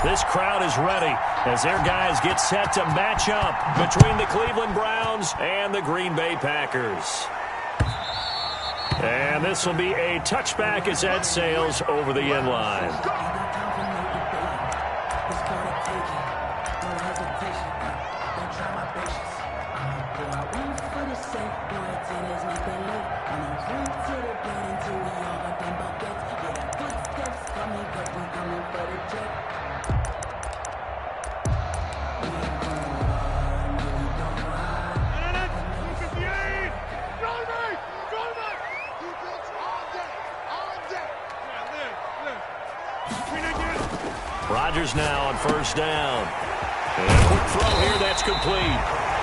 This crowd is ready as their guys get set to match up between the Cleveland Browns and the Green Bay Packers. And this will be a touchback as that sails over the end line. Rodgers now on first down. And a quick throw here, that's complete.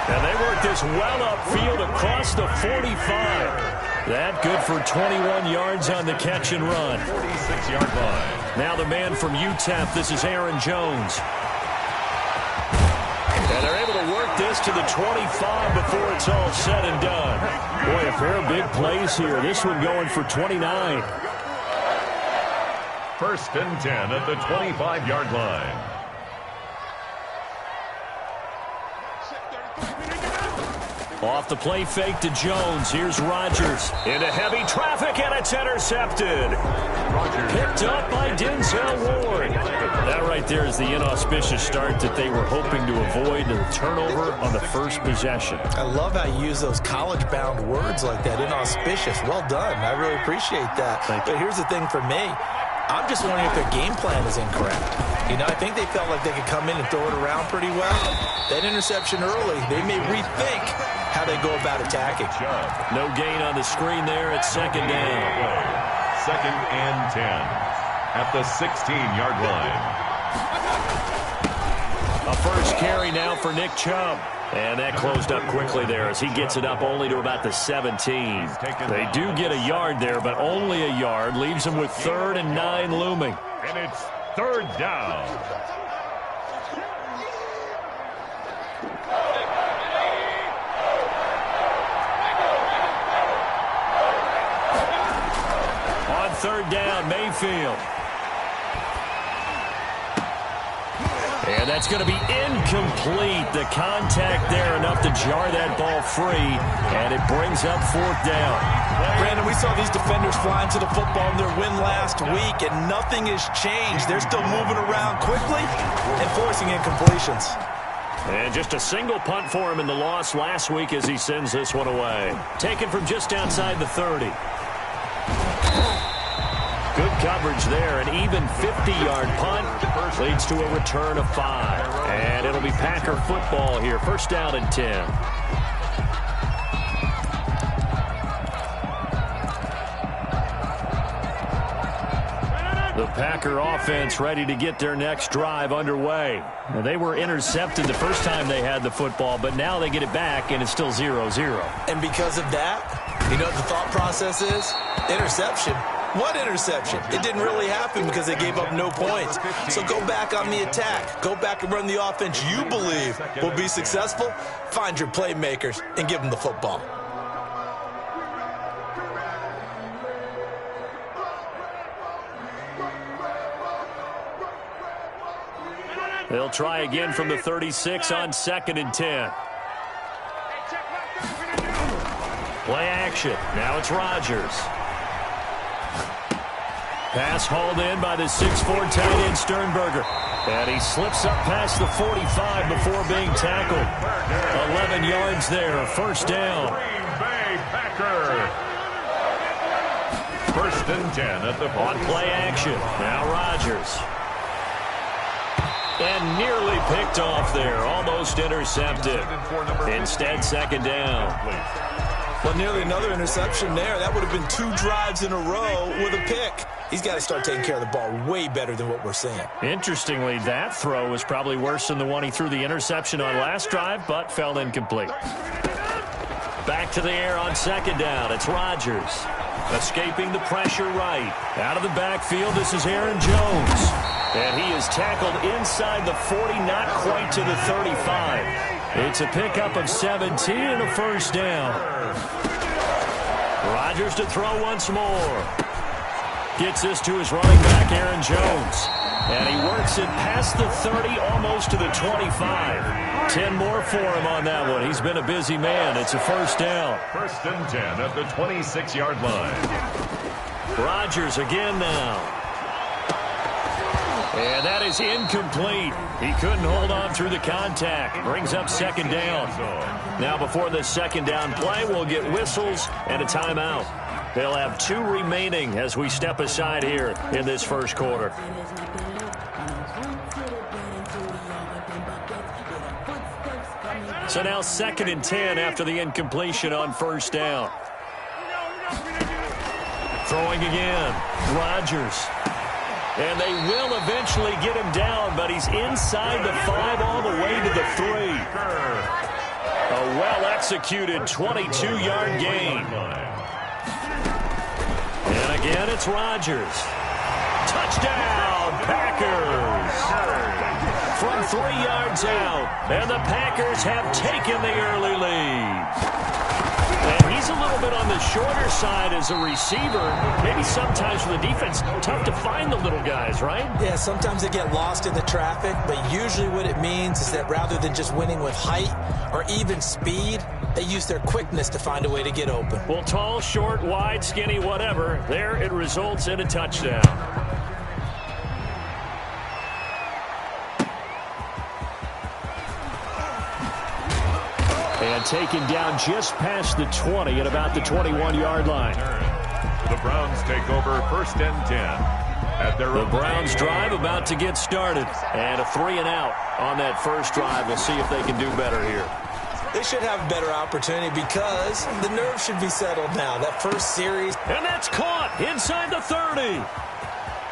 And they work this well upfield across the 45. That good for 21 yards on the catch and run. 46-yard line. Now the man from UTEP, this is Aaron Jones. And they're able to work this to the 25 before it's all said and done. Boy, a pair of big plays here. This one going for 29. First and 10 at the 25-yard line. Off the play fake to Jones. Here's Rodgers. Into heavy traffic, and it's intercepted. Picked up by Denzel Ward. That right there is the inauspicious start that they were hoping to avoid, the turnover on the first possession. I love how you use those college-bound words like that, inauspicious. Well done. I really appreciate that. But here's the thing for me. I'm just wondering if their game plan is incorrect. You know, I think they felt like they could come in and throw it around pretty well. That interception early, they may rethink how they go about attacking. No gain on the screen there at second down. Second and 10 at the 16-yard line. A first carry now for Nick Chubb. And that closed up quickly there as he gets it up only to about the 17. They do get a yard there, but only a yard. Leaves them with 3rd and 9 looming. And it's third down. On third down, Mayfield. And that's going to be incomplete. The contact there enough to jar that ball free, and it brings up 4th down. Brandon, we saw these defenders flying to the football in their win last week, and nothing has changed. They're still moving around quickly and forcing incompletions. And just a single punt for him in the loss last week as he sends this one away. Taken from just outside the 30. Good coverage there. An even 50-yard punt leads to a return of 5. And it'll be Packer football here. First down and 10. The Packer offense ready to get their next drive underway. Now, they were intercepted the first time they had the football, but now they get it back, and it's still 0-0. And because of that, you know what the thought process is? Interception. What interception? It didn't really happen because they gave up no points. So go back on the attack. Go back and run the offense you believe will be successful. Find your playmakers and give them the football. They'll try again from the 36 on 2nd and 10. Play action. Now it's Rodgers. Pass hauled in by the 6'4" tight end Sternberger. And he slips up past the 45 before being tackled. 11 yards there, first down. Green Bay Packer. First and 10 at the On play action. Now Rodgers. And nearly picked off there. Almost intercepted. Instead, second down. Well, nearly another interception there. That would have been 2 drives in a row with a pick. He's got to start taking care of the ball way better than what we're seeing. Interestingly, that throw was probably worse than the one he threw the interception on last drive, but fell incomplete. Back to the air on second down. It's Rodgers. Escaping the pressure right. Out of the backfield, this is Aaron Jones. And he is tackled inside the 40, not quite to the 35. It's a pickup of 17 and a first down. Rodgers to throw once more. Gets this to his running back, Aaron Jones. And he works it past the 30, almost to the 25. 10 more for him on that one. He's been a busy man. It's a first down. 1st and 10 at the 26-yard line. Rodgers again now. And that is incomplete. He couldn't hold on through the contact. Brings up 2nd down. Now before the 2nd down play, we'll get whistles and a timeout. They'll have 2 remaining as we step aside here in this first quarter. So now 2nd and 10 after the incompletion on 1st down. Throwing again. Rodgers. And they will eventually get him down, but he's inside the 5 all the way to the 3. A well-executed 22-yard gain. And again, it's Rodgers. Touchdown, Packers. From 3 yards out, and the Packers have taken the early lead. And he's a little bit on the shorter side as a receiver. Maybe sometimes for the defense, tough to find the little guys, right? Yeah, sometimes they get lost in the traffic, but usually what it means is that rather than just winning with height or even speed, they use their quickness to find a way to get open. Well, tall, short, wide, skinny, whatever, there it results in a touchdown. And taken down just past the 20 at about the 21-yard line. The Browns take over 1st and 10. At their the Browns drive about to get started. And a 3 and out on that first drive. We'll see if they can do better here. They should have a better opportunity because the nerves should be settled now. That first series. And that's caught inside the 30.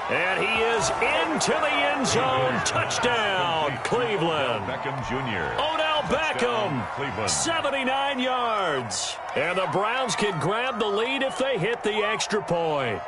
And he is into the end zone. Touchdown, Cleveland. Beckham Jr. Odell Beckham, Cleveland. 79 yards. And the Browns can grab the lead if they hit the extra point.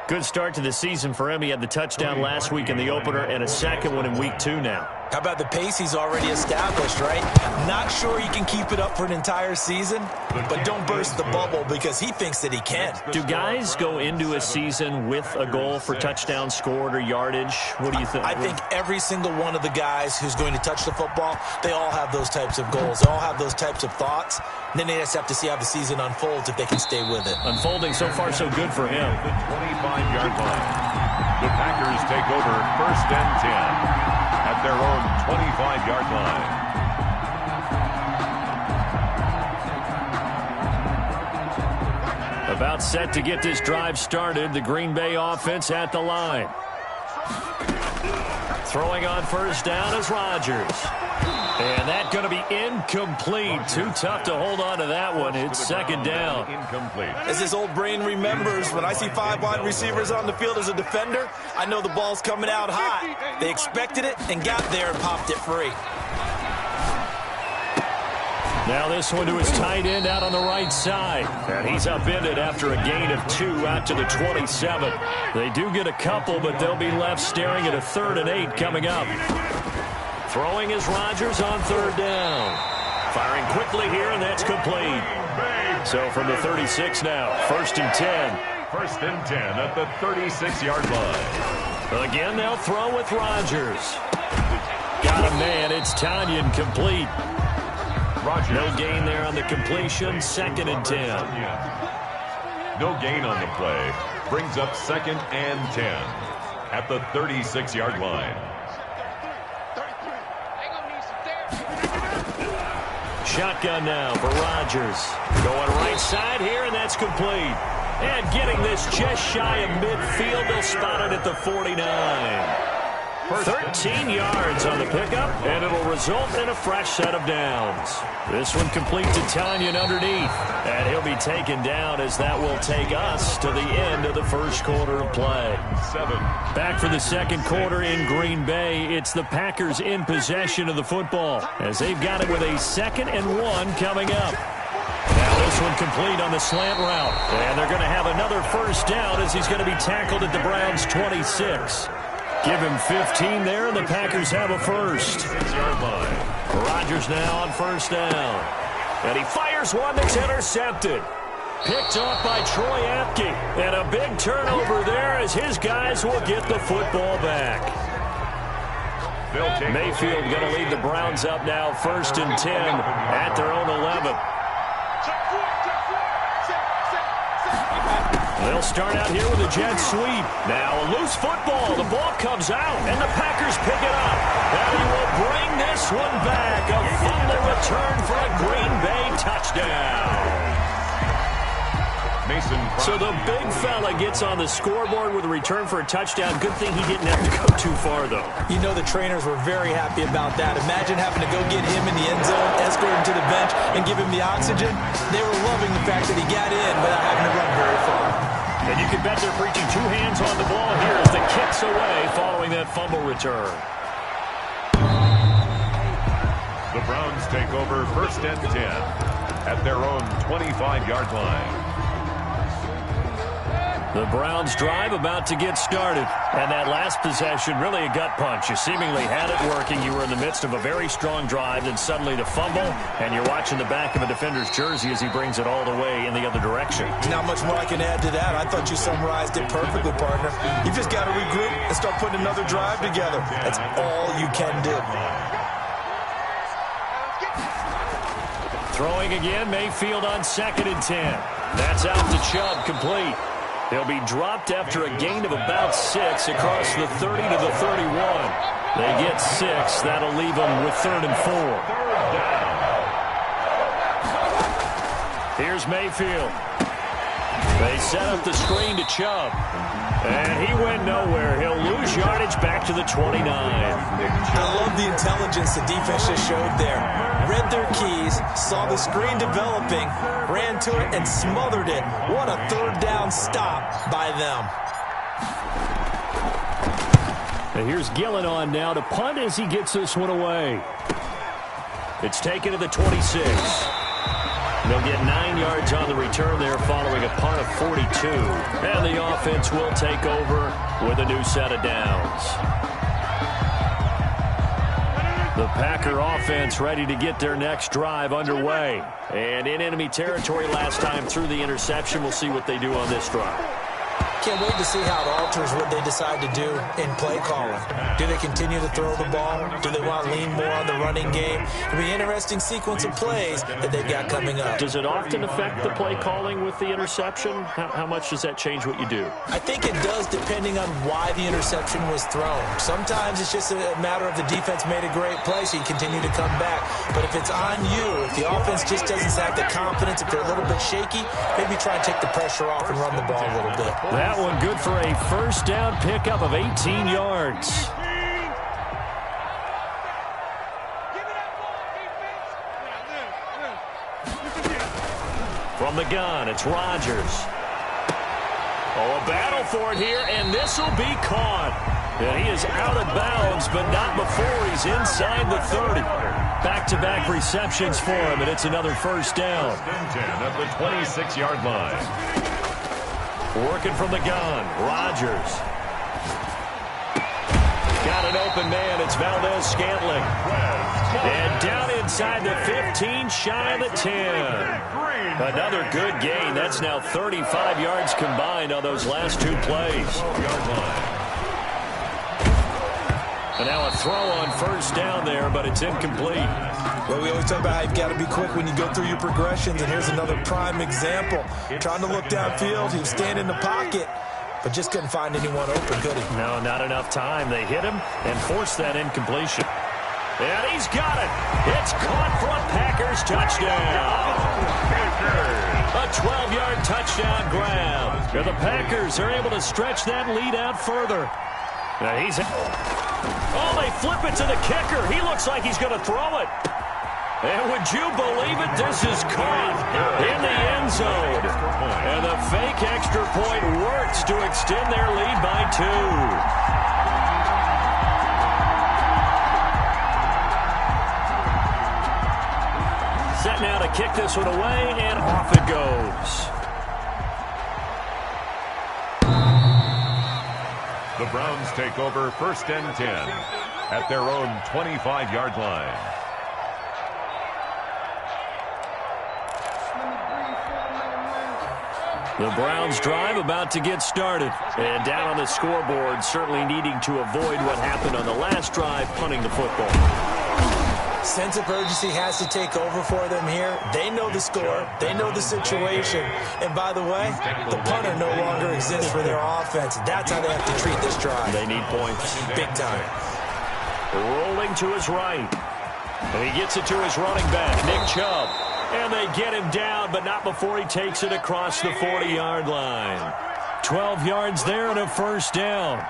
Good start to the season for him. He had the touchdown last week in the opener and a second one in week 2 now. How about the pace he's already established, right? Not sure he can keep it up for an entire season, but don't burst the bubble because he thinks that he can. Do guys go into a season with a goal for touchdowns scored or yardage? What do you think? I think every single one of the guys who's going to touch the football, they all have those types of goals. They all have those types of thoughts. And then they just have to see how the season unfolds if they can stay with it. Unfolding so far so good for him. The 25-yard line. The Packers take over 1st and 10. At their own 25-yard line. About set to get this drive started. The Green Bay offense at the line. Throwing on 1st down is Rodgers. And that's going to be incomplete. Too tough to hold on to that one. It's 2nd down. Incomplete. As his old brain remembers, when I see 5 wide receivers on the field as a defender, I know the ball's coming out hot. They expected it and got there and popped it free. Now this one to his tight end out on the right side. And he's upended after a gain of 2 out to the 27. They do get a couple, but they'll be left staring at a 3rd and 8 coming up. Throwing is Rodgers on 3rd down. Firing quickly here, and that's complete. So from the 36 now, 1st and 10. 1st and 10 at the 36-yard line. Again, they'll throw with Rodgers. Got a man. It's Tonyan complete. Rodgers. No gain there on the completion. 2nd and 10. No gain on the play. Brings up 2nd and 10 at the 36-yard line. Shotgun now for Rodgers. Going right side here, and that's complete. And getting this just shy of midfield. They'll spot it at the 49. 13 yards on the pickup, and it'll result in a fresh set of downs. This one complete to Tonyan underneath, and he'll be taken down as that will take us to the end of the first quarter of play. 7. Back for the second quarter in Green Bay. It's the Packers in possession of the football as they've got it with a 2nd and 1 coming up. Now this one complete on the slant route, and they're going to have another first down as he's going to be tackled at the Browns' 26. Give him 15 there, and the Packers have a first. 6-yard line. Rodgers now on 1st down. And he fires one that's intercepted. Picked off by Troy Apke. And a big turnover there as his guys will get the football back. Mayfield going to lead the Browns up now, 1st and 10 at their own 11. They'll start out here with a jet sweep. Now a loose football. The ball comes out, and the Packers pick it up. And he will bring this one back. A fumble return for a Green Bay touchdown. So the big fella gets on the scoreboard with a return for a touchdown. Good thing he didn't have to go too far, though. You know the trainers were very happy about that. Imagine having to go get him in the end zone, escort him to the bench, and give him the oxygen. They were loving the fact that he got in without having to run very far. And you can bet they're preaching 2 hands on the ball here as the kick's away following that fumble return. The Browns take over 1st and 10 at their own 25-yard line. The Browns drive about to get started. And that last possession, really a gut punch. You seemingly had it working. You were in the midst of a very strong drive, then suddenly the fumble, and you're watching the back of a defender's jersey as he brings it all the way in the other direction. Not much more I can add to that. I thought you summarized it perfectly, partner. You just got to regroup and start putting another drive together. That's all you can do. Throwing again, Mayfield on 2nd and 10. That's out to Chubb, complete. He'll be dropped after a gain of about 6 across the 30 to the 31. They get 6. That'll leave them with 3rd and 4. Here's Mayfield. They set up the screen to Chubb. And he went nowhere. He'll lose yardage back to the 29. I love the intelligence the defense just showed there. Read their keys, saw the screen developing, ran to it, and smothered it. What a 3rd down stop by them. And here's Gillen on now to punt as he gets this one away. It's taken to the 26. They'll get 9 yards on the return there following a punt of 42. And the offense will take over with a new set of downs. The Packer offense ready to get their next drive underway. And in enemy territory last time through the interception. We'll see what they do on this drive. Can't wait to see how it alters what they decide to do in play calling. Do they continue to throw the ball? Do they want to lean more on the running game? It'll be an interesting sequence of plays that they've got coming up. Does it often affect the play calling with the interception? How much does that change what you do? I think it does, depending on why the interception was thrown. Sometimes it's just a matter of the defense made a great play, so you continue to come back. But if it's on you, if the offense just doesn't have the confidence, if they're a little bit shaky, maybe try and take the pressure off and run the ball a little bit. That one good for a 1st down pickup of 18 yards. From the gun, it's Rodgers. Oh, a battle for it here, and this will be caught. And he is out of bounds, but not before he's inside the 30. Back-to-back receptions for him, and it's another 1st down. 10 at the 26-yard line. Working from the gun, Rodgers. Got an open man, it's Valdez-Scantling. And down inside the 15, shy of the 10. Another good gain. That's now 35 yards combined on those last 2 plays. And now a throw on 1st down there, but it's incomplete. Well, we always talk about how you've got to be quick when you go through your progressions, and here's another prime example. Trying to look downfield, he was standing in the pocket, but just couldn't find anyone open, could he? No, not enough time. They hit him and forced that incompletion. And he's got it. It's caught for a Packers touchdown. A 12-yard touchdown grab. And the Packers are able to stretch that lead out further. Now oh, they flip it to the kicker. He looks like he's going to throw it. And would you believe it? This is caught in the end zone. And the fake extra point works to extend their lead by 2. Set now to kick this one away, and off it goes. The Browns take over 1st and 10 at their own 25-yard line. The Browns drive about to get started. And down on the scoreboard, certainly needing to avoid what happened on the last drive, punting the football. Sense of urgency has to take over for them here. They know the score. They know the situation. And by the way, the punter no longer exists for their offense. That's how they have to treat this drive. They need points. Big time. Rolling to his right. And he gets it to his running back, Nick Chubb. And they get him down, but not before he takes it across the 40-yard line. 12 yards there and a first down.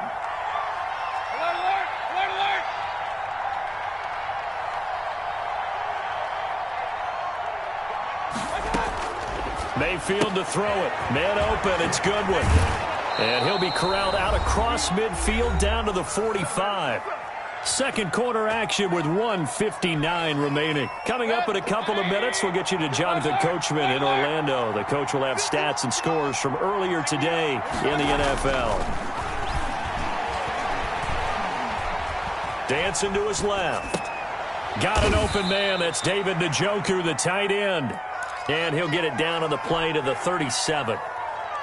Mayfield to throw it. Man open. It's Goodwin. And he'll be corralled out across midfield down to the 45. Second quarter action with 1:59 remaining. Coming up in a couple of minutes, we'll get you to Jonathan Coachman in Orlando. The coach will have stats and scores from earlier today in the NFL. Dancing to his left. Got an open man. That's David Njoku, the tight end. And he'll get it down on the play to the 37.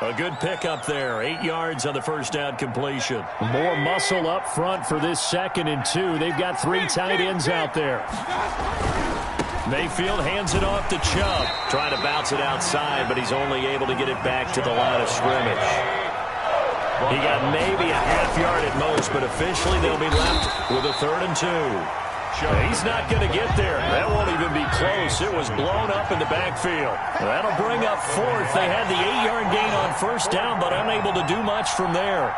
A good pickup there. 8 yards on the first down completion. More muscle up front for this 2nd and 2. They've got 3 tight ends out there. Mayfield hands it off to Chubb. Trying to bounce it outside, but he's only able to get it back to the line of scrimmage. He got maybe a half yard at most, but officially they'll be left with a 3rd and 2. He's not going to get there. That won't even be close. It was blown up in the backfield. That'll bring up 4th. They had the 8-yard gain on first down, but unable to do much from there.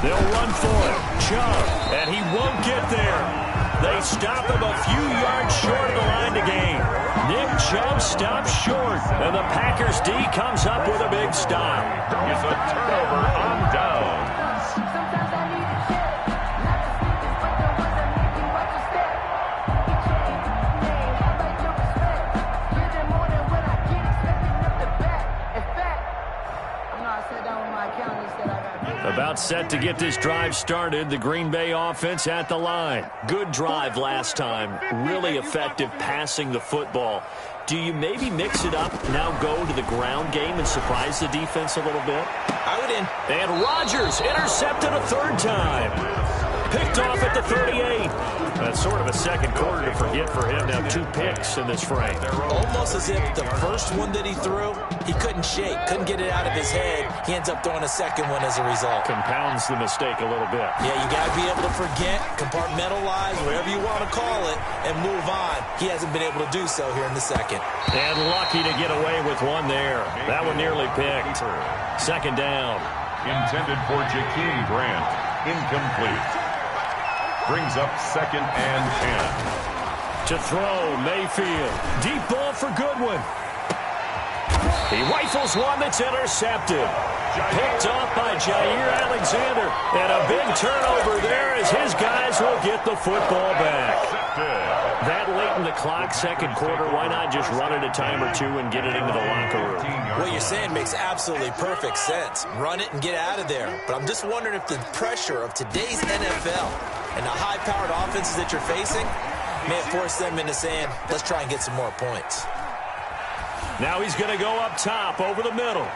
They'll run for it. Chubb, and he won't get there. They stop him a few yards short of the line to gain. Nick Chubb stops short, and the Packers D comes up with a big stop. It's a turnover on downs. About set to get this drive started. The Green Bay offense at the line. Good drive last time. Really effective passing the football. Do you maybe mix it up, now go to the ground game and surprise the defense a little bit? I would in. And Rodgers intercepted a 3rd time. Picked off at the 38. That's sort of a second quarter to forget for him. Now 2 picks in this frame. Almost as if the first one that he threw, he couldn't shake, couldn't get it out of his head. He ends up throwing a second one as a result. Compounds the mistake a little bit. Yeah, you got to be able to forget, compartmentalize, whatever you want to call it, and move on. He hasn't been able to do so here in the second. And lucky to get away with one there. That one nearly picked. 2nd down. Intended for Jakeem Grant. Incomplete. Brings up 2nd and 10. To throw, Mayfield. Deep ball for Goodwin. He rifles one that's intercepted. Picked off by Jair Alexander. And a big turnover there as his guys will get the football back. That late in the clock, second quarter, why not just run it a time or 2 and get it into the locker room? What you're saying makes absolutely perfect sense. Run it and get out of there. But I'm just wondering if the pressure of today's NFL and the high-powered offenses that you're facing may have forced them into saying, let's try and get some more points. Now he's going to go up top over the middle.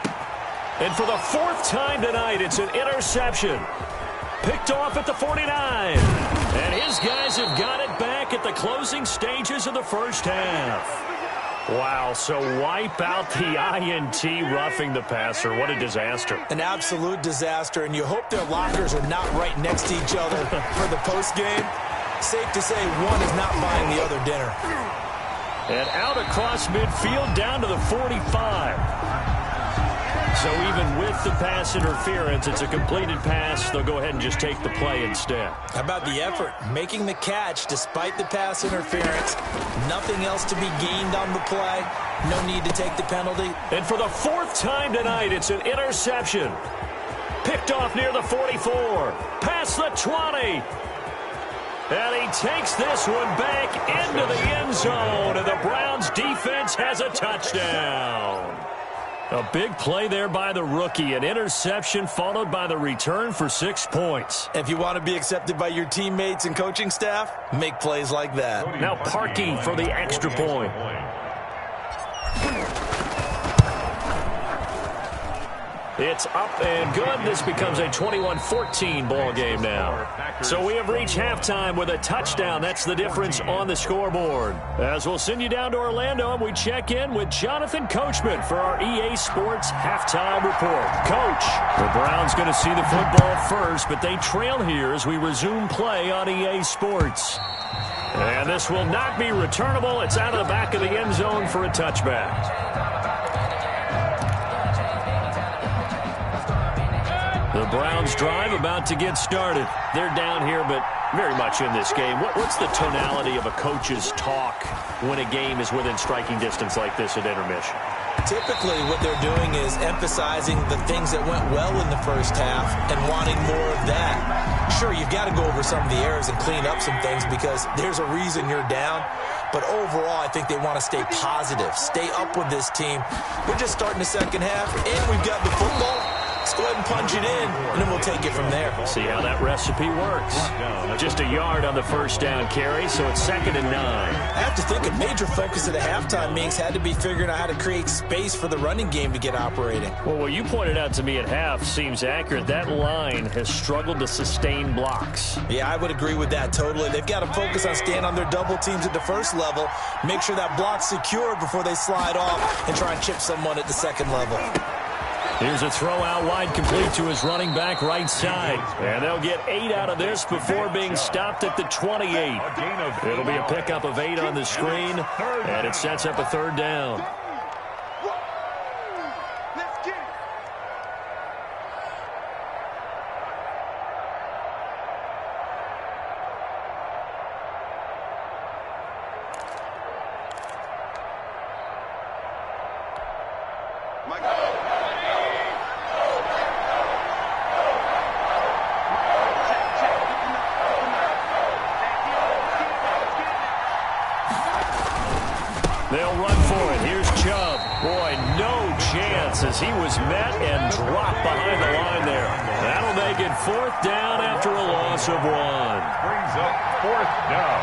And for the 4th time tonight, it's an interception. Picked off at the 49. And his guys have got it back at the closing stages of the first half. Wow, so wipe out the INT, roughing the passer. What a disaster. An absolute disaster, and you hope their lockers are not right next to each other for the postgame. Safe to say one is not buying the other dinner. And out across midfield down to the 45. So even with the pass interference, it's a completed pass. They'll go ahead and just take the play instead. How about the effort? Making the catch despite the pass interference. Nothing else to be gained on the play. No need to take the penalty. And for the 4th time tonight, it's an interception. Picked off near the 44. Past the 20. And he takes this one back into the end zone. And the Browns defense has a touchdown. A big play there by the rookie. An interception followed by the return for 6 points. If you want to be accepted by your teammates and coaching staff, make plays like that. Now Parkey for the extra point. It's up and good. This becomes a 21-14 ball game now. So we have reached halftime with a touchdown. That's the difference on the scoreboard. As we'll send you down to Orlando, and we check in with Jonathan Coachman for our EA Sports Halftime Report. Coach, the Browns going to see the football first, but they trail here as we resume play on EA Sports. And this will not be returnable. It's out of the back of the end zone for a touchback. The Browns drive about to get started. They're down here, but very much in this game. What's the tonality of a coach's talk when a game is within striking distance like this at intermission? Typically, what they're doing is emphasizing the things that went well in the first half and wanting more of that. Sure, you've got to go over some of the errors and clean up some things because there's a reason you're down. But overall, I think they want to stay positive, stay up with this team. We're just starting the second half, and we've got the football. Let's go ahead and punch it in, and then we'll take it from there. See how that recipe works. Just a yard on the first down carry, so it's 2nd and 9. I have to think a major focus of the halftime meetings had to be figuring out how to create space for the running game to get operating. Well, what you pointed out to me at half seems accurate. That line has struggled to sustain blocks. Yeah, I would agree with that totally. They've got to focus on staying on their double teams at the first level, make sure that block's secured before they slide off and try and chip someone at the second level. Here's a throw out wide, complete to his running back right side. And they'll get 8 out of this before being stopped at the 28. It'll be a pickup of 8 on the screen, and it sets up a 3rd down. They'll run for it. Here's Chubb. Boy, no chance as he was met and dropped behind the line there. That'll make it 4th down after a loss of 1. Brings up 4th down.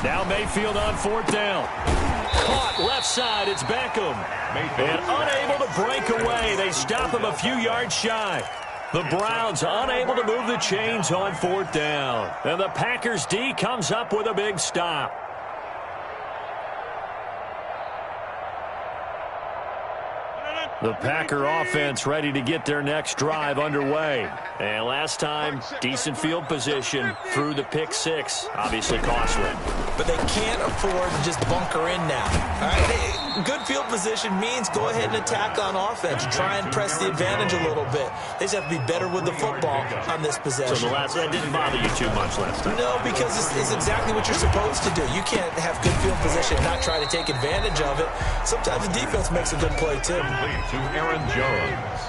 Now Mayfield on 4th down. Caught left side. It's Beckham. And unable to break away. They stop him a few yards shy. The Browns unable to move the chains on 4th down. And the Packers D comes up with a big stop. The Packer offense ready to get their next drive underway. And last time, decent field position through the pick 6. Obviously costly. But they can't afford to just bunker in now. All right? Good field position means go ahead and attack on offense. Try and press the advantage a little bit. They just have to be better with the football on this possession. So that didn't bother you too much last time? No, because it's exactly what you're supposed to do. You can't have good field position and not try to take advantage of it. Sometimes the defense makes a good play, too. To Aaron Jones.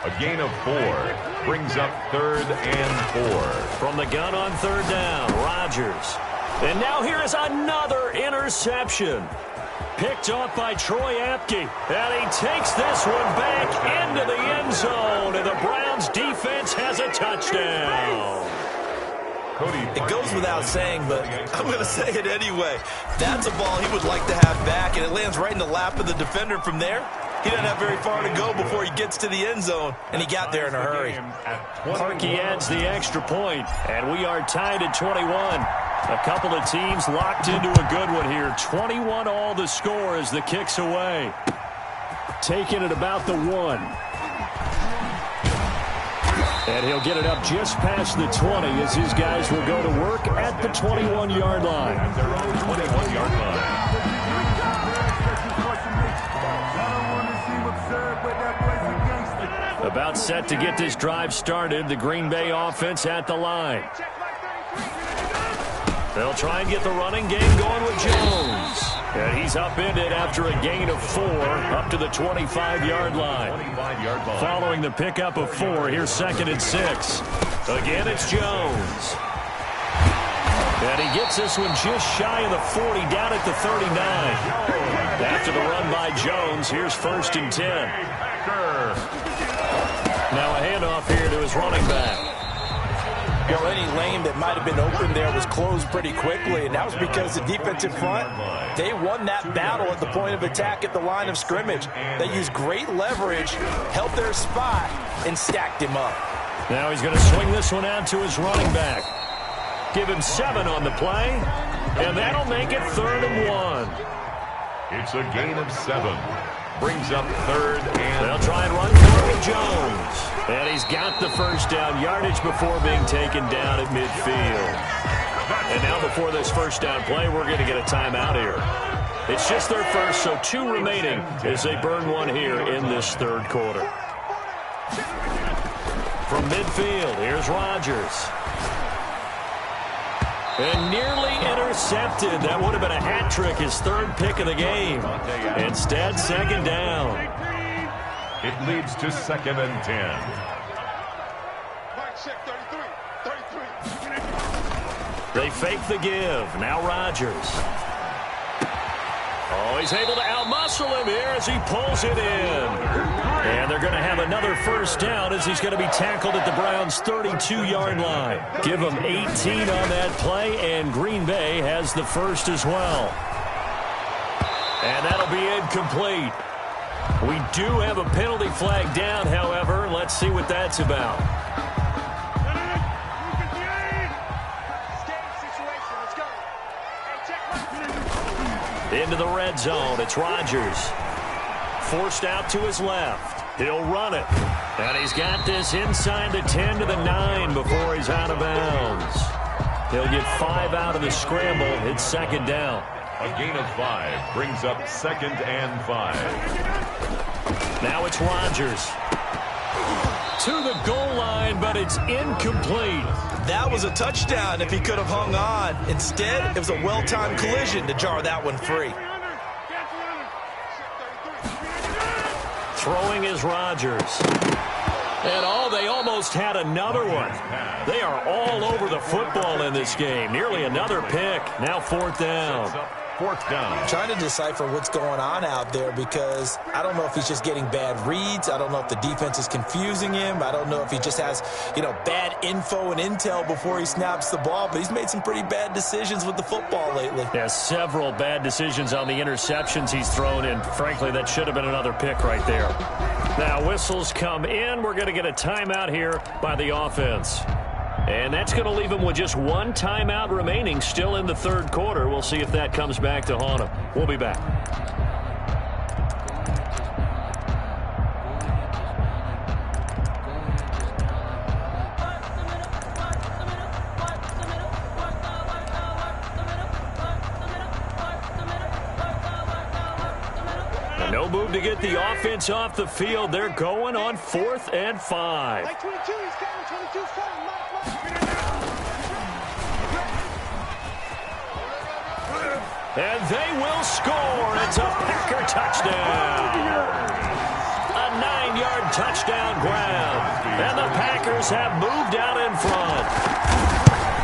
A gain of 4 brings up 3rd and 4. From the gun on 3rd down, Rodgers. And now here is another interception. Picked off by Troy Apke. And he takes this one back into the end zone. And the Browns defense has a touchdown. It goes without saying, but I'm going to say it anyway. That's a ball he would like to have back, and it lands right in the lap of the defender from there. He doesn't have very far to go before he gets to the end zone, and he got there in a hurry. Parkey adds the extra point, and we are tied at 21. A couple of teams locked into a good one here. 21 all the score as the kick's away. Taking it about the 1. And he'll get it up just past the 20 as his guys will go to work at the 21-yard line. At their own 21-yard line. About set to get this drive started. The Green Bay offense at the line. They'll try and get the running game going with Jones. And he's upended after a gain of 4 up to the 25-yard line. Following the pickup of 4, here's 2nd and 6. Again, it's Jones. And he gets this one just shy of the 40, down at the 39. After the run by Jones, here's 1st and 10. Now a handoff here to his running back. Any lane that might have been open there was closed pretty quickly, and that was because the defensive front, they won that battle at the point of attack at the line of scrimmage. They used great leverage, held their spot, and stacked him up. Now he's going to swing this one out to his running back. Give him 7 on the play, and that'll make it 3rd and 1. It's a gain of 7. Brings up 3rd and... They'll try and run for it with Jones. And he's got the first down yardage before being taken down at midfield. And now before this first down play, we're going to get a timeout here. It's just their first, so 2 remaining as they burn one here in this 3rd quarter. From midfield, here's Rodgers. And nearly intercepted. That would have been a hat trick, his 3rd pick of the game. Instead, 2nd down. It leads to 2nd and 10. They fake the give. Now Rodgers. Oh, he's able to outmuscle him here as he pulls it in. And they're going to have another first down as he's going to be tackled at the Browns' 32-yard line. Give him 18 on that play, and Green Bay has the first as well. And that'll be incomplete. We do have a penalty flag down, however. Let's see what that's about. Into the red zone. It's Rodgers. Forced out to his left. He'll run it. And he's got this inside the 10 to the 9 before he's out of bounds. He'll get 5 out of the scramble. It's 2nd down. A gain of 5 brings up 2nd and 5. Now it's Rodgers. To the goal line, but it's incomplete. That was a touchdown if he could have hung on. Instead, it was a well-timed collision to jar that one free. Throwing is Rodgers. And they almost had another one. They are all over the football in this game. Nearly another pick. Now 4th down. 4th down. Trying to decipher what's going on out there because I don't know if he's just getting bad reads. I don't know if the defense is confusing him. I don't know if he just has, bad info and intel before he snaps the ball. But he's made some pretty bad decisions with the football lately. Yeah, several bad decisions on the interceptions he's thrown, and frankly, that should have been another pick right there. Now, whistles come in. We're going to get a timeout here by the offense. And that's going to leave him with just 1 timeout remaining still in the 3rd quarter. We'll see if that comes back to haunt him. We'll be back. No move to get the offense off the field. They're going on 4th and 5. Like 22, he's coming. 22's coming. And they will score. It's a Packer touchdown. A 9-yard touchdown grab. And the Packers have moved out in front.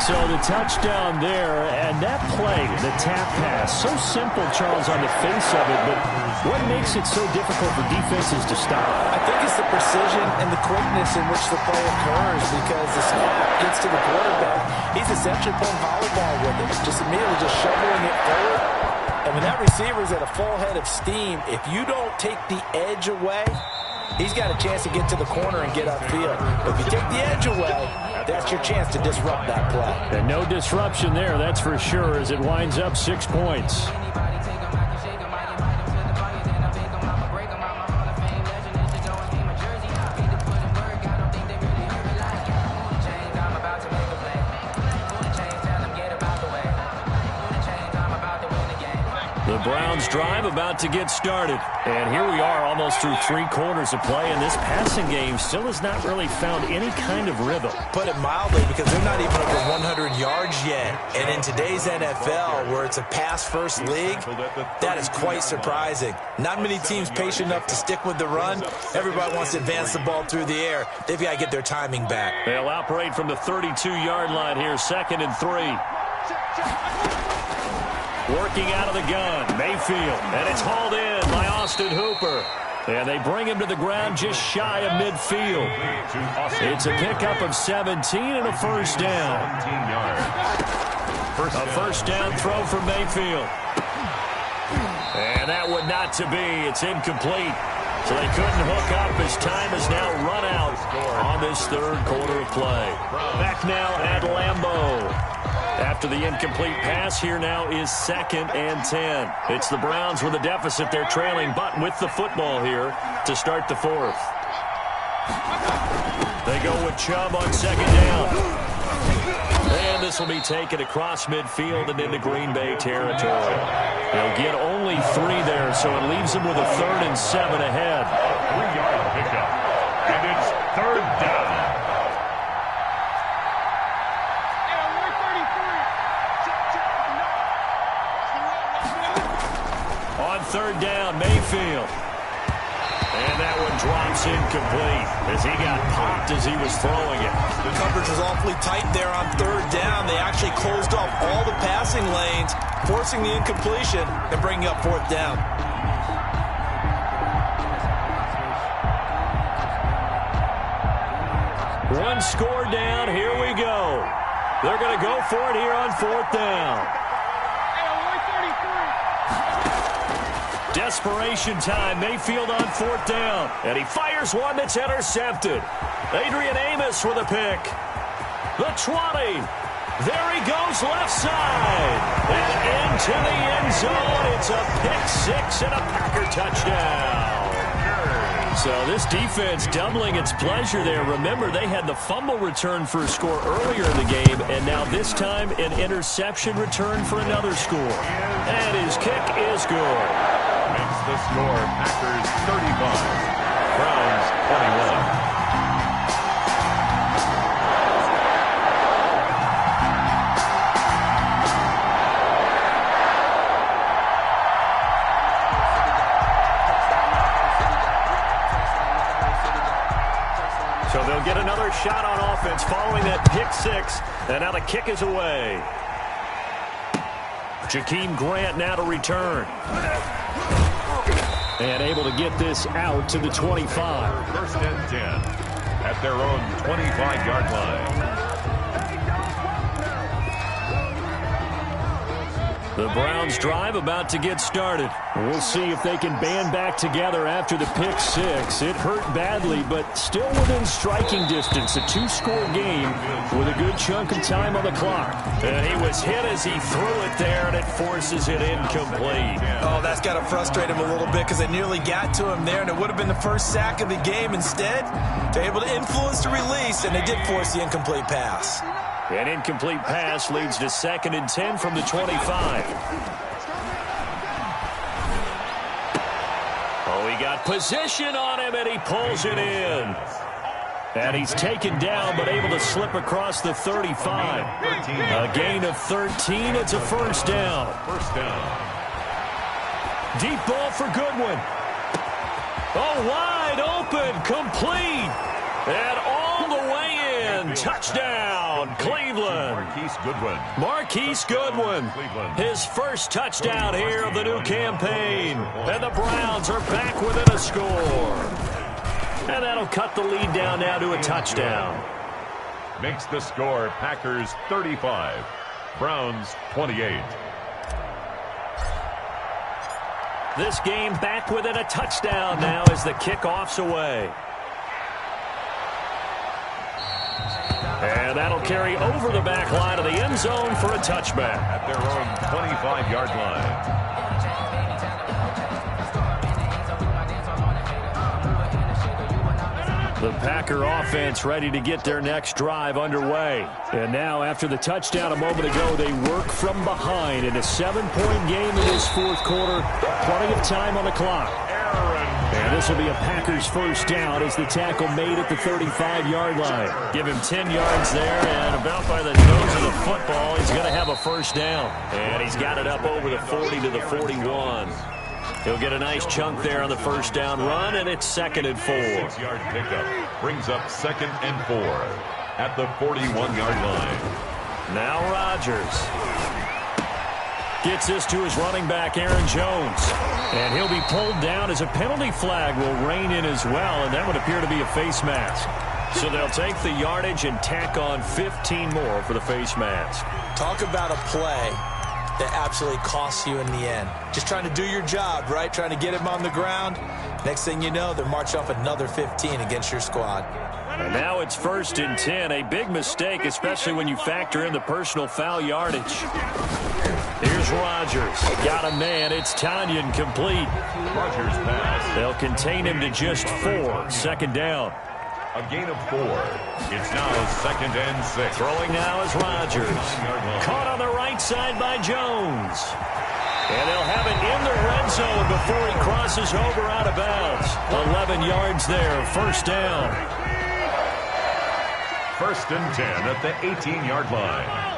So the touchdown there, and that play, the tap pass, so simple, Charles, on the face of it, but what makes it so difficult for defenses to stop? I think it's the precision and the quickness in which the play occurs because the snap gets to the quarterback. He's essentially playing volleyball with it, just immediately just shoveling it forward. And when that receiver's at a full head of steam, if you don't take the edge away, he's got a chance to get to the corner and get upfield. If you take the edge away, that's your chance to disrupt that play. And no disruption there, that's for sure, as it winds up 6 points. The Browns drive about to get started. And here we are almost through 3 quarters of play, and this passing game still has not really found any kind of rhythm. Put it mildly, because they're not even over 100 yards yet. And in today's NFL, where it's a pass-first league, that is quite surprising. Not many teams patient enough to stick with the run. Everybody wants to advance the ball through the air. They've got to get their timing back. They'll operate from the 32-yard line here, 2nd and 3. Working out of the gun, Mayfield, and it's hauled in by Austin Hooper. And they bring him to the ground just shy of midfield. It's a pickup of 17 and a first down. 17 yards. A first down throw for Mayfield. And that one not to be. It's incomplete. So they couldn't hook up as time is now run out on this third quarter of play. Back now at Lambeau. After the incomplete pass, here now is 2nd and 10. It's the Browns with a deficit. They're trailing, but with the football here to start the fourth. They go with Chubb on 2nd down. And this will be taken across midfield and into Green Bay territory. They'll get only 3 there, so it leaves them with a 3rd and 7 ahead. 3-yard pickup. And it's 3rd down. On 3rd down, Mayfield. And that one drops incomplete as he got popped as he was throwing it. The coverage was awfully tight there on 3rd down. They actually closed off all the passing lanes, forcing the incompletion and bringing up 4th down. One score down. Here we go. They're going to go for it here on 4th down. Desperation time. Mayfield on 4th down. And he fires one that's intercepted. Adrian Amos with a pick. The 20. There he goes left side. And into the end zone. It's a pick 6 and a Packer touchdown. So this defense doubling its pleasure there. Remember, they had the fumble return for a score earlier in the game, and now this time an interception return for another score. And his kick is good. Makes the score Packers 35, Browns 21. So they'll get another shot on offense following that pick 6, and now the kick is away. Jakeem Grant now to return. And able to get this out to the 25. 1st and 10 at their own 25-yard line. The Browns drive about to get started. We'll see if they can band back together after the pick 6. It hurt badly, but still within striking distance. A 2-score game with a good chunk of time on the clock. And he was hit as he threw it there, and it forces it incomplete. Oh, that's got to frustrate him a little bit because they nearly got to him there, and it would have been the first sack of the game. Instead, they're able to influence the release, and they did force the incomplete pass. An incomplete pass leads to 2nd and 10 from the 25. Oh, he got position on him, and he pulls it in. And he's taken down, but able to slip across the 35. A gain of 13. It's a first down. First down. Deep ball for Goodwin. Oh, wide open, complete. And all the way in. Touchdown, Cleveland. Marquise Goodwin. Marquise Goodwin. His first touchdown here of the new campaign. And the Browns are back within a score. And that'll cut the lead down now to a touchdown. Makes the score Packers 35, Browns 28. This game back within a touchdown now as the kickoff's away. And that'll carry over the back line of the end zone for a touchback. At their own 25-yard line. The Packer offense ready to get their next drive underway. And now, after the touchdown a moment ago, they work from behind in a 7-point game in this 4th quarter. Plenty of time on the clock. And this will be a Packers first down as the tackle made at the 35-yard line. Give him 10 yards there, and about by the nose of the football, he's going to have a first down. And he's got it up over the 40 to the 41. He'll get a nice chunk there on the first down run, and it's 2nd and 4. 6-yard pickup brings up 2nd and 4 at the 41-yard line. Now Rodgers. Gets this to his running back, Aaron Jones. And he'll be pulled down as a penalty flag will rein in as well, and that would appear to be a face mask. So they'll take the yardage and tack on 15 more for the face mask. Talk about a play that absolutely costs you in the end. Just trying to do your job, right? Trying to get him on the ground. Next thing you know, they're marching off another 15 against your squad. And now it's 1st and 10. A big mistake, especially when you factor in the personal foul yardage. Here's Rodgers. Got a man. It's Tanyan complete. Rodgers pass. They'll contain him to just 4. 2nd down. A gain of 4. It's now 2nd and 6. Throwing now is Rodgers. Caught on the right side by Jones. And they'll have it in the red zone before he crosses over out of bounds. 11 yards there. 1st down. 1st and 10 at the 18-yard line.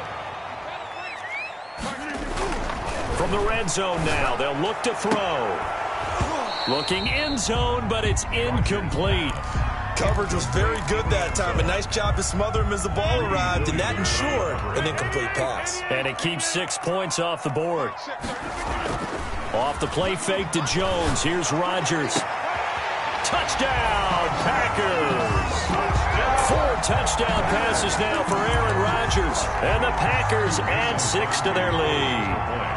From the red zone now, they'll look to throw. Looking end zone, but it's incomplete. Coverage was very good that time. A nice job to smother him as the ball arrived, and that ensured an incomplete pass. And it keeps 6 points off the board. Off the play fake to Jones. Here's Rodgers. Touchdown, Packers. 4 touchdown passes now for Aaron Rodgers. And the Packers add 6 to their lead.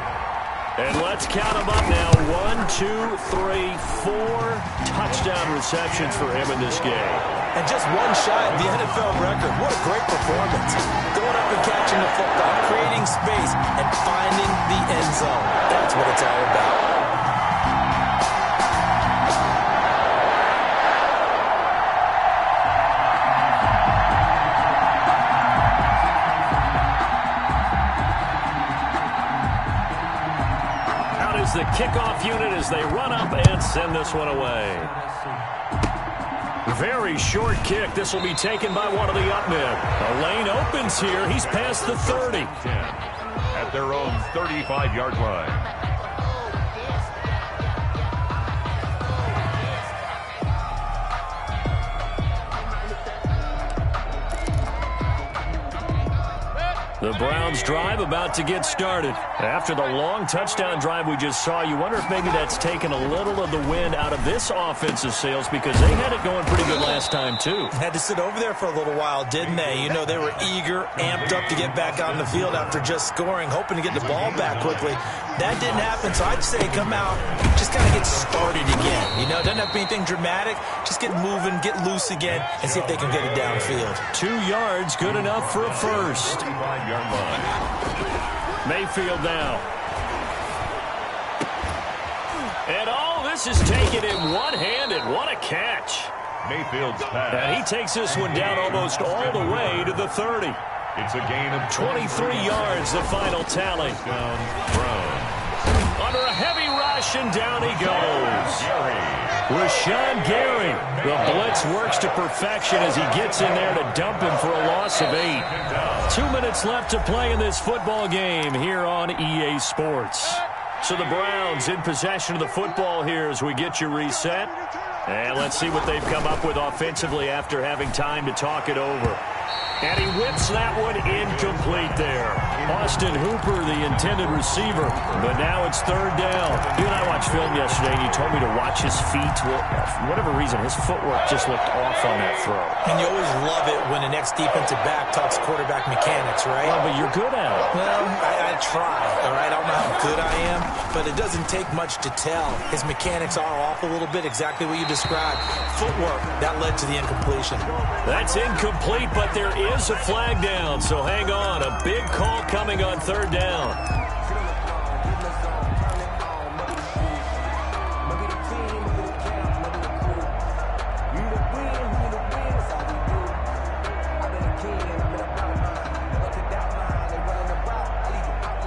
And let's count them up now. 1, 2, 3, 4 touchdown receptions for him in this game. And just one shy of the NFL record. What a great performance. Going up and catching the football, creating space, and finding the end zone. That's what it's all about. The kickoff unit as they run up and send this one away. Very short kick. This will be taken by one of the up men. A lane opens here. He's past the 30. At their own 35-yard line. The Browns drive about to get started. After the long touchdown drive we just saw, you wonder if maybe that's taken a little of the wind out of this offensive sails because they had it going pretty good last time too. Had to sit over there for a little while, didn't they? You know, they were eager, amped up to get back on the field after just scoring, hoping to get the ball back quickly. That didn't happen, so I'd say come out, just kind of get started again. You know, it doesn't have to be anything dramatic. Just get moving, get loose again, and see if they can get it downfield. 2 yards, good enough for a first. 35-yard line. Mayfield now. And all this is taken in one-handed. What a catch. Mayfield's pass. And he takes this one down almost all the way to the 30. It's a gain of 23 yards, the final tally. Down Brown. Under a heavy rush, and down he goes. Rashawn Gary. The blitz works to perfection as he gets in there to dump him for a loss of 8. 2 minutes left to play in this football game here on EA Sports. So the Browns in possession of the football here as we get you reset. And let's see what they've come up with offensively after having time to talk it over. And he whips that one incomplete there. Austin Hooper, the intended receiver. But now it's 3rd down. You and I watched film yesterday, and you told me to watch his feet. Well, for whatever reason, his footwork just looked off on that throw. And you always love it when the next defensive back talks quarterback mechanics, right? Well, but you're good at it. Well, I try, all right? I don't know how good I am, but it doesn't take much to tell. His mechanics are off a little bit, exactly what you described. Footwork, that led to the incompletion. That's incomplete, but there is a flag down, so hang on. A big call coming on 3rd down.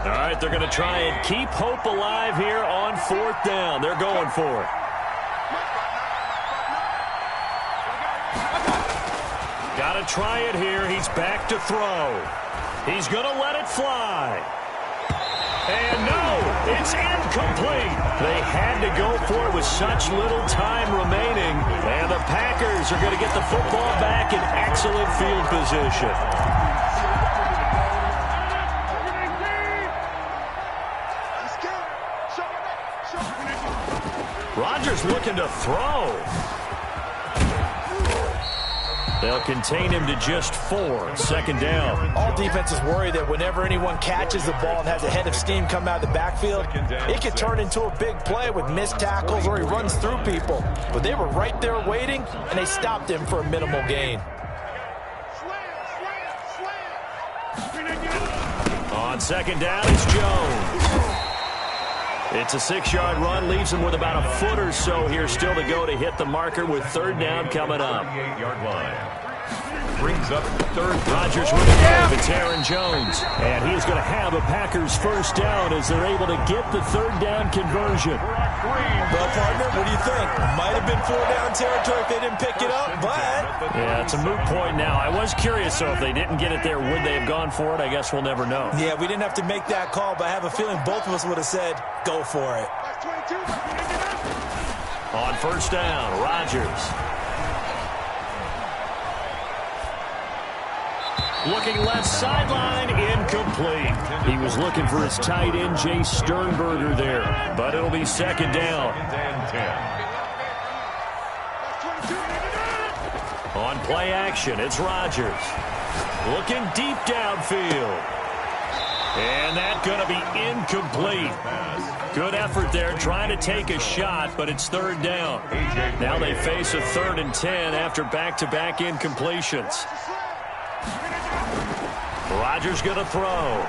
All right, they're going to try and keep hope alive here on 4th down. They're going for it. Got to try it here. He's back to throw. He's going to let it fly. And no, it's incomplete. They had to go for it with such little time remaining. And the Packers are going to get the football back in excellent field position. Rodgers looking to throw. They'll contain him to just 4. Second down. All defenses worry that whenever anyone catches the ball and has a head of steam come out of the backfield, it could turn into a big play with missed tackles or he runs through people. But they were right there waiting, and they stopped him for a minimal gain. On second down, it's Jones. It's a 6-yard run, leaves him with about a foot or so here still to go to hit the marker with third down coming up. 38-yard line. Brings up third. Rodgers with it. Yeah. It's Aaron Jones. And he's going to have a Packers first down as they're able to get the third down conversion. Well, partner, what do you think? Might have been 4-down territory if they didn't pick it up, but... Yeah, it's a moot point now. I was curious, so if they didn't get it there, would they have gone for it? I guess we'll never know. Yeah, we didn't have to make that call, but I have a feeling both of us would have said, go for it. On first down, Rodgers. Looking left sideline, incomplete. He was looking for his tight end, Jay Sternberger there. But it'll be second down. On play action, it's Rodgers. Looking deep downfield. And that's going to be incomplete. Good effort there trying to take a shot, but it's third down. Now they face a 3rd and 10 after back-to-back incompletions. Rodgers going to throw.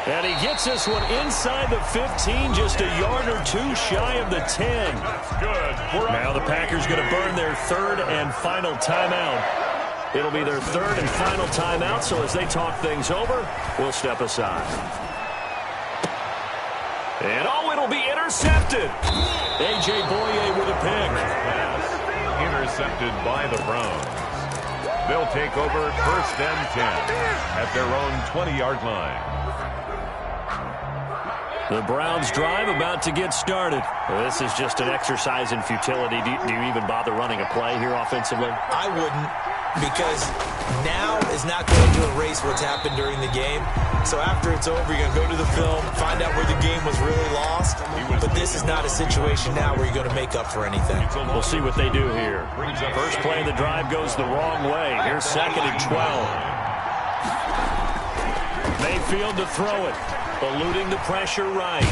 And he gets this one inside the 15, just a yard or two shy of the 10. Good. Now the Packers going to burn their third and final timeout. It'll be their third and final timeout, so as they talk things over, we'll step aside. And it'll be intercepted. A.J. Boye with a pick. Intercepted by the Browns. They'll take over first and 10 at their own 20-yard line. The Browns drive about to get started. This is just an exercise in futility. Do you even bother running a play here offensively? I wouldn't, because now is not going to erase what's happened during the game. So after it's over, you're going to go to the film, find out where the game was really lost. But this is not a situation now where you're going to make up for anything. We'll see what they do here. First play of the drive goes the wrong way. Here's second and 12. Mayfield to throw it. Eluding the pressure right.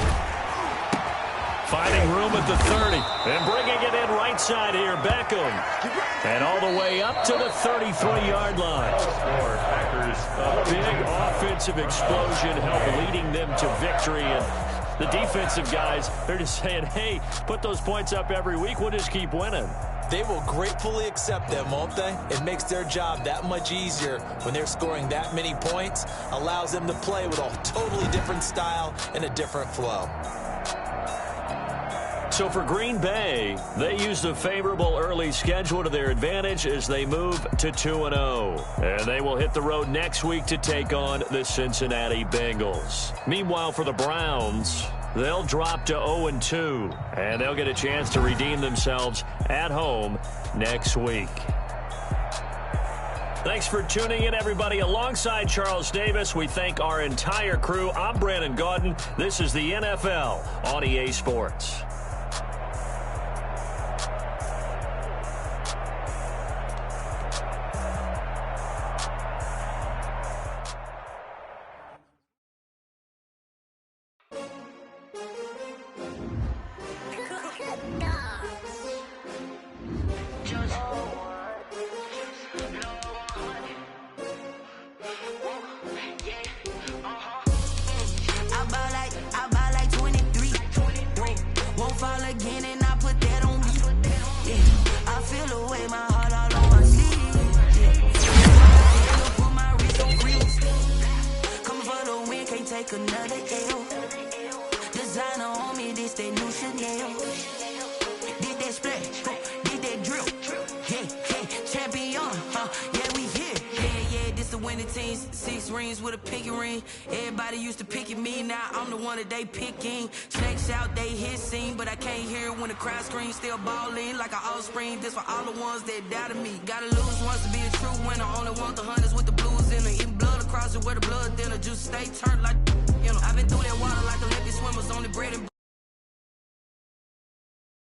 Finding room at the 30. And bringing it in right side here, Beckham. And all the way up to the 33-yard line. A big offensive explosion helped leading them to victory. And the defensive guys, they're just saying, hey, put those points up every week. We'll just keep winning. They will gratefully accept them, won't they? It makes their job that much easier when they're scoring that many points. Allows them to play with a totally different style and a different flow. So for Green Bay, they used a favorable early schedule to their advantage as they move to 2-0. And they will hit the road next week to take on the Cincinnati Bengals. Meanwhile, for the Browns, they'll drop to 0-2. And they'll get a chance to redeem themselves at home next week. Thanks for tuning in, everybody. Alongside Charles Davis, we thank our entire crew. I'm Brandon Gaudin. This is the NFL on EA Sports. They picking snakes out, they hissing, but I can't hear it when the crowd screams. Still balling like an offspring. This for all the ones that doubted me. Gotta lose once to be a true winner. Only want the hunters with the blues in it. Eating blood across it where the blood dinner. Just stay turned like in them. I've been through that water like Olympic swimmers, only bread and butter.